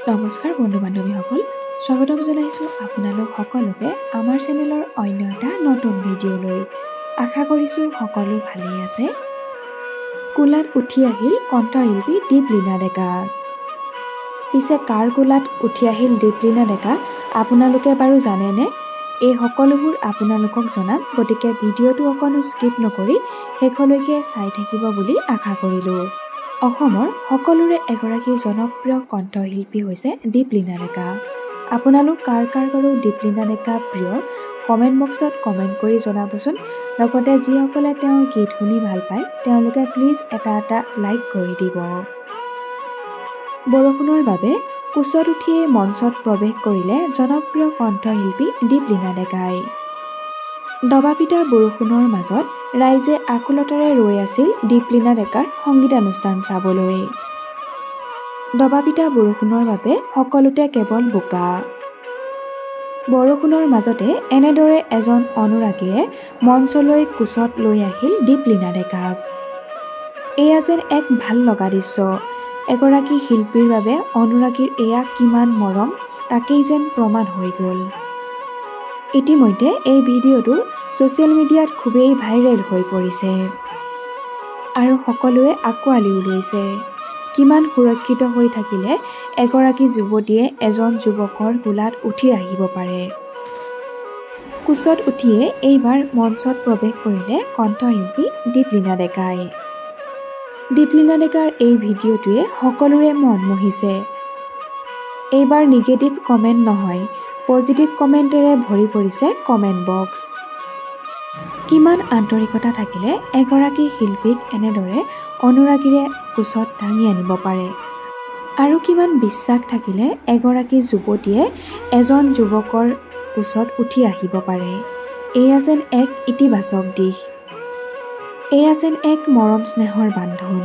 নমস্কাৰ বন্ধু বান্ধৱীসকল, স্বাগতম জনাইছোঁ আপোনালোক সকলোকে আমাৰ চেনেলৰ অন্য এটা নতুন ভিডিঅ'লৈ। আশা কৰিছোঁ সকলো ভালেই আছে। কোলাত উঠি আহিল কণ্ঠশিল্পী দীপলিনা ডেকা। পিছে কাৰ কোলাত উঠি আহিল দীপলিনা ডেকা আপোনালোকে বাৰু জানেনে? এই সকলোবোৰ আপোনালোকক জনাম, গতিকে ভিডিঅ'টো অকণো স্কিপ নকৰি শেষলৈকে চাই থাকিব বুলি আশা কৰিলোঁ। অসমৰ সকলোৰে এগৰাকী জনপ্ৰিয় কণ্ঠশিল্পী হৈছে দীপলিনা ডেকা। আপোনালোক কাৰ বাৰু দীপলিনা ডেকা প্ৰিয় কমেণ্ট বক্সত কমেণ্ট কৰি জনাবচোন। লগতে যিসকলে তেওঁৰ গীত শুনি ভাল পায় তেওঁলোকে প্লিজ এটা লাইক কৰি দিব। বৰষুণৰ বাবে কোচত উঠিয়ে মঞ্চত প্ৰৱেশ কৰিলে জনপ্ৰিয় কণ্ঠশিল্পী দীপলিনা ডেকাই। দবাপিটা বৰষুণৰ মাজত ৰাইজে আকুলতাৰে ৰৈ আছিল দীপলিনা ডেকাৰ সংগীতানুষ্ঠান চাবলৈ। দবাপিটা বৰষুণৰ বাবে সকলোতে কেৱল বোকা। বৰষুণৰ মাজতে এনেদৰে এজন অনুৰাগীয়ে মঞ্চলৈ কোচত লৈ আহিল দীপলিনা ডেকাক। এয়া যেন এক ভাল লগা দৃশ্য। এগৰাকী শিল্পীৰ বাবে অনুৰাগীৰ এয়া কিমান মৰম তাকেই যেন প্ৰমাণ হৈ গ'ল। ইতিমধ্যে এই ভিডিঅ'টো ছ'চিয়েল মিডিয়াত খুবেই ভাইৰেল হৈ পৰিছে আৰু সকলোৱে আঁকোৱালিও লৈছে। কিমান সুৰক্ষিত হৈ থাকিলে এগৰাকী যুৱতীয়ে এজন যুৱকৰ কোলাত উঠি আহিব পাৰে। কোচত উঠিয়ে এইবাৰ মঞ্চত প্ৰৱেশ কৰিলে কণ্ঠশিল্পী দীপলিনা ডেকাই। দীপলিনা ডেকাৰ এই ভিডিঅ'টোৱে সকলোৰে মন মুহিছে। এইবাৰ নিগেটিভ কমেণ্ট নহয়, পজিটিভ কমেণ্টেৰে ভৰি পৰিছে কমেণ্ট বক্স। কিমান আন্তৰিকতা থাকিলে এগৰাকী শিল্পীক এনেদৰে অনুৰাগীৰে কোচত দাঙি আনিব পাৰে, আৰু কিমান বিশ্বাস থাকিলে এগৰাকী যুৱতীয়ে এজন যুৱকৰ কোচত উঠি আহিব পাৰে। এয়া যেন এক ইতিবাচক দিশ। এয়া যেন এক মৰম স্নেহৰ বান্ধোন।